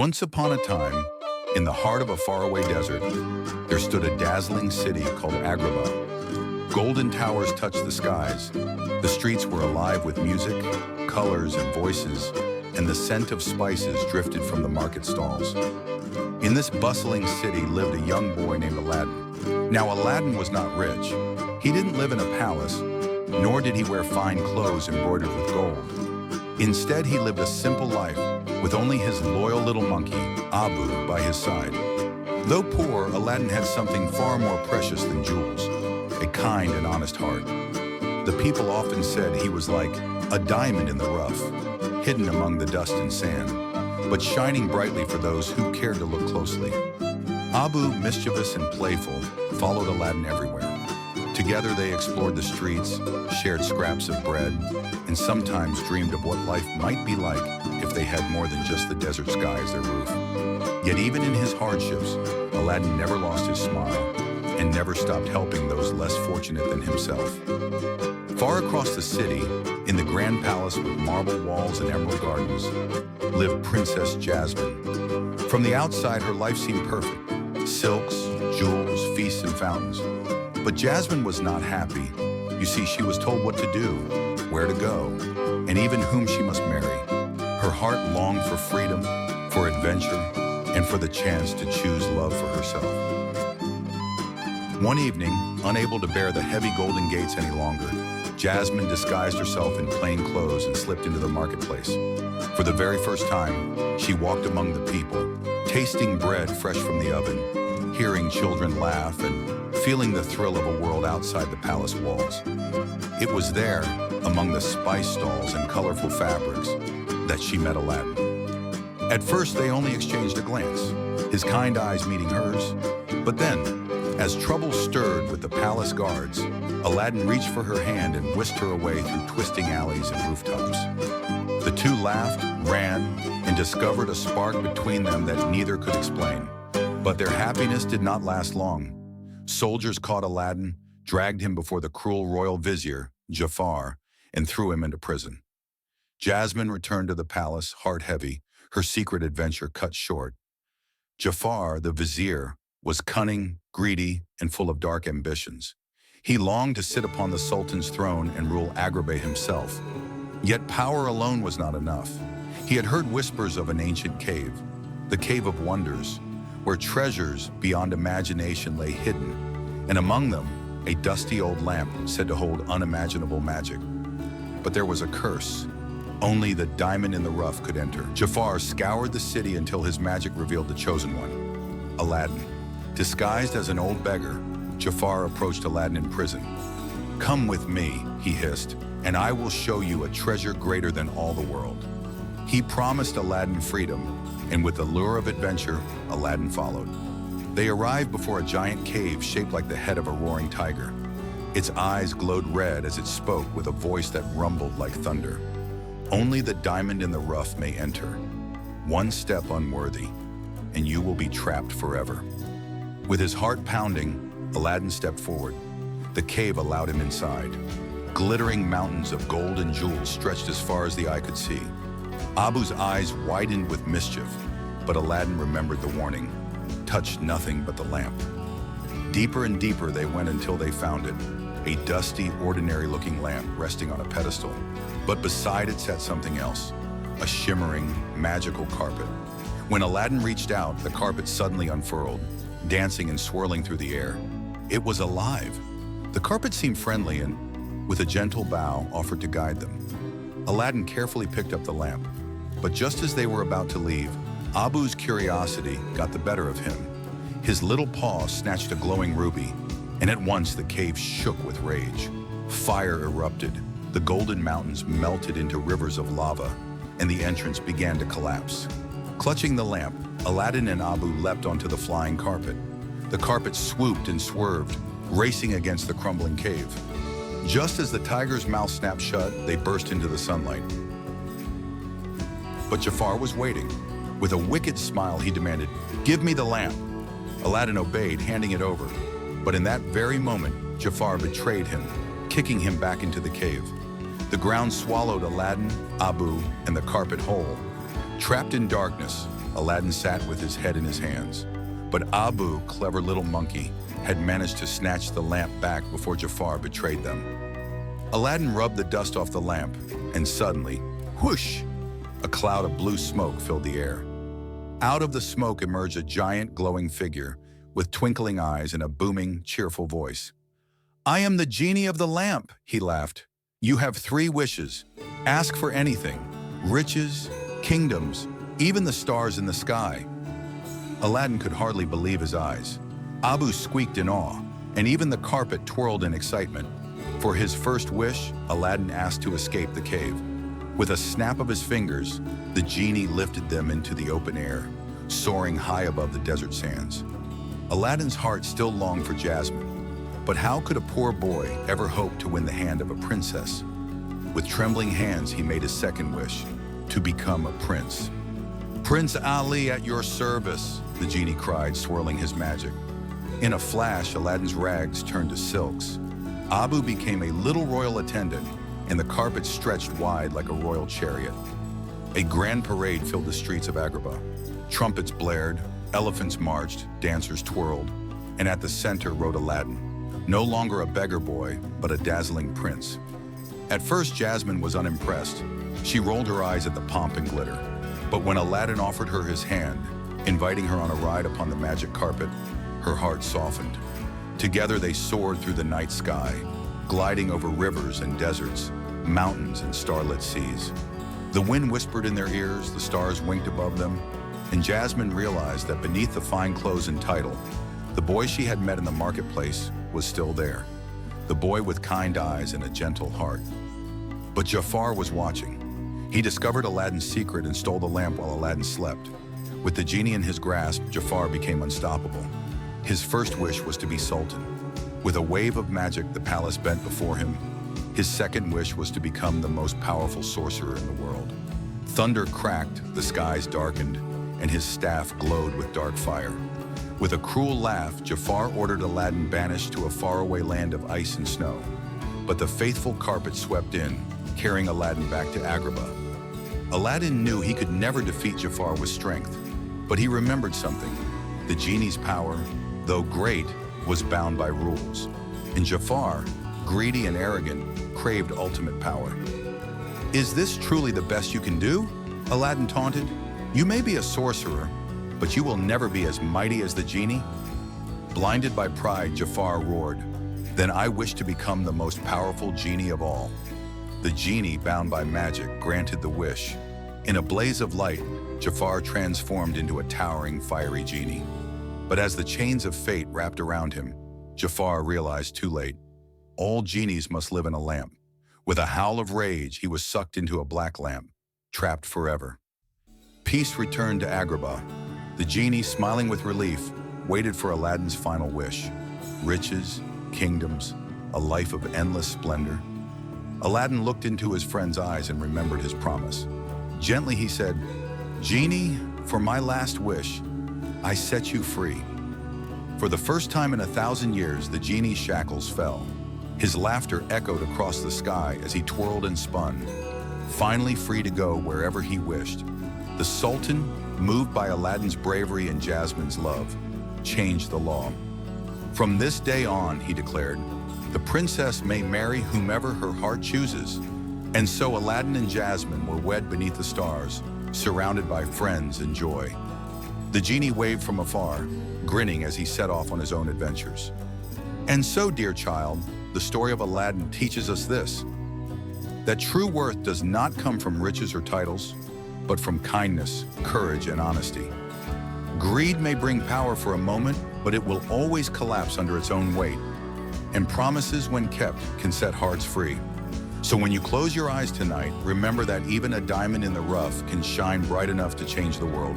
Once upon a time, in the heart of a faraway desert, there stood a dazzling city called Agrabah. Golden towers touched the skies. The streets were alive with music, colors, and voices, and the scent of spices drifted from the market stalls. In this bustling city lived a young boy named Aladdin. Now, Aladdin was not rich. He didn't live in a palace, nor did he wear fine clothes embroidered with gold. Instead, he lived a simple life with only his loyal little monkey, Abu, by his side. Though poor, Aladdin had something far more precious than jewels, a kind and honest heart. The people often said he was like a diamond in the rough, hidden among the dust and sand, but shining brightly for those who cared to look closely. Abu, mischievous and playful, followed Aladdin everywhere. Together they explored the streets, shared scraps of bread, and sometimes dreamed of what life might be like if they had more than just the desert sky as their roof. Yet even in his hardships, Aladdin never lost his smile and never stopped helping those less fortunate than himself. Far across the city, in the grand palace with marble walls and emerald gardens, lived Princess Jasmine. From the outside, her life seemed perfect. Silks, jewels, feasts, and fountains. But Jasmine was not happy. You see, she was told what to do, where to go, and even whom she must marry. Her heart longed for freedom, for adventure, and for the chance to choose love for herself. One evening, unable to bear the heavy golden gates any longer, Jasmine disguised herself in plain clothes and slipped into the marketplace. For the very first time, she walked among the people, tasting bread fresh from the oven, hearing children laugh, and feeling the thrill of a world outside the palace walls. It was there, among the spice stalls and colorful fabrics, that she met Aladdin. At first, they only exchanged a glance, his kind eyes meeting hers. But then, as trouble stirred with the palace guards, Aladdin reached for her hand and whisked her away through twisting alleys and rooftops. The two laughed, ran, and discovered a spark between them that neither could explain. But their happiness did not last long. Soldiers caught Aladdin, dragged him before the cruel royal vizier, Jafar, and threw him into prison. Jasmine returned to the palace, heart heavy, her secret adventure cut short. Jafar, the vizier, was cunning, greedy, and full of dark ambitions. He longed to sit upon the sultan's throne and rule Agrabah himself. Yet power alone was not enough. He had heard whispers of an ancient cave, the Cave of Wonders, where treasures beyond imagination lay hidden, and among them, a dusty old lamp said to hold unimaginable magic. But there was a curse. Only the diamond in the rough could enter. Jafar scoured the city until his magic revealed the chosen one, Aladdin. Disguised as an old beggar, Jafar approached Aladdin in prison. "Come with me," he hissed, "and I will show you a treasure greater than all the world." He promised Aladdin freedom, and with the lure of adventure, Aladdin followed. They arrived before a giant cave shaped like the head of a roaring tiger. Its eyes glowed red as it spoke with a voice that rumbled like thunder. "Only the diamond in the rough may enter. One step unworthy, and you will be trapped forever." With his heart pounding, Aladdin stepped forward. The cave allowed him inside. Glittering mountains of gold and jewels stretched as far as the eye could see. Abu's eyes widened with mischief, but Aladdin remembered the warning. Touch nothing but the lamp. Deeper and deeper they went until they found it, a dusty, ordinary-looking lamp resting on a pedestal. But beside it sat something else, a shimmering, magical carpet. When Aladdin reached out, the carpet suddenly unfurled, dancing and swirling through the air. It was alive. The carpet seemed friendly and, with a gentle bow, offered to guide them. Aladdin carefully picked up the lamp, but just as they were about to leave, Abu's curiosity got the better of him. His little paw snatched a glowing ruby, and at once the cave shook with rage. Fire erupted, the golden mountains melted into rivers of lava, and the entrance began to collapse. Clutching the lamp, Aladdin and Abu leapt onto the flying carpet. The carpet swooped and swerved, racing against the crumbling cave. Just as the tiger's mouth snapped shut, they burst into the sunlight. But Jafar was waiting. With a wicked smile, he demanded, "Give me the lamp." Aladdin obeyed, handing it over. But in that very moment, Jafar betrayed him, kicking him back into the cave. The ground swallowed Aladdin, Abu, and the carpet whole. Trapped in darkness, Aladdin sat with his head in his hands. But Abu, clever little monkey, had managed to snatch the lamp back before Jafar betrayed them. Aladdin rubbed the dust off the lamp, and suddenly, whoosh! A cloud of blue smoke filled the air. Out of the smoke emerged a giant glowing figure with twinkling eyes and a booming, cheerful voice. "I am the genie of the lamp," he laughed. "You have 3 wishes. Ask for anything: riches, kingdoms, even the stars in the sky." Aladdin could hardly believe his eyes. Abu squeaked in awe, and even the carpet twirled in excitement. For his first wish, Aladdin asked to escape the cave. With a snap of his fingers, the genie lifted them into the open air, soaring high above the desert sands. Aladdin's heart still longed for Jasmine, but how could a poor boy ever hope to win the hand of a princess? With trembling hands, he made his second wish, to become a prince. "Prince Ali at your service," the genie cried, swirling his magic. In a flash, Aladdin's rags turned to silks. Abu became a little royal attendant, and the carpet stretched wide like a royal chariot. A grand parade filled the streets of Agrabah. Trumpets blared, elephants marched, dancers twirled, and at the center rode Aladdin, no longer a beggar boy, but a dazzling prince. At first, Jasmine was unimpressed. She rolled her eyes at the pomp and glitter. But when Aladdin offered her his hand, inviting her on a ride upon the magic carpet, her heart softened. Together they soared through the night sky, gliding over rivers and deserts, mountains and starlit seas. The wind whispered in their ears, the stars winked above them, and Jasmine realized that beneath the fine clothes and title, the boy she had met in the marketplace was still there. The boy with kind eyes and a gentle heart. But Jafar was watching. He discovered Aladdin's secret and stole the lamp while Aladdin slept. With the genie in his grasp, Jafar became unstoppable. His first wish was to be sultan. With a wave of magic, the palace bent before him. His second wish was to become the most powerful sorcerer in the world. Thunder cracked, the skies darkened, and his staff glowed with dark fire. With a cruel laugh, Jafar ordered Aladdin banished to a faraway land of ice and snow. But the faithful carpet swept in, carrying Aladdin back to Agrabah. Aladdin knew he could never defeat Jafar with strength, but he remembered something. The genie's power, though great, was bound by rules. And Jafar, greedy and arrogant, craved ultimate power. "Is this truly the best you can do?" Aladdin taunted. "You may be a sorcerer, but you will never be as mighty as the genie." Blinded by pride, Jafar roared, "Then I wish to become the most powerful genie of all." The genie, bound by magic, granted the wish. In a blaze of light, Jafar transformed into a towering, fiery genie. But as the chains of fate wrapped around him, Jafar realized too late. All genies must live in a lamp. With a howl of rage, he was sucked into a black lamp, trapped forever. Peace returned to Agrabah. The genie, smiling with relief, waited for Aladdin's final wish. Riches, kingdoms, a life of endless splendor. Aladdin looked into his friend's eyes and remembered his promise. Gently he said, "Genie, for my last wish, I set you free." For the first time in 1,000 years, the genie's shackles fell. His laughter echoed across the sky as he twirled and spun, finally free to go wherever he wished. The Sultan, moved by Aladdin's bravery and Jasmine's love, changed the law. "From this day on," he declared, "the princess may marry whomever her heart chooses." And so Aladdin and Jasmine were wed beneath the stars, surrounded by friends and joy. The genie waved from afar, grinning as he set off on his own adventures. And so, dear child, the story of Aladdin teaches us this: that true worth does not come from riches or titles, but from kindness, courage, and honesty. Greed may bring power for a moment, but it will always collapse under its own weight. And promises, when kept, can set hearts free. So when you close your eyes tonight, remember that even a diamond in the rough can shine bright enough to change the world.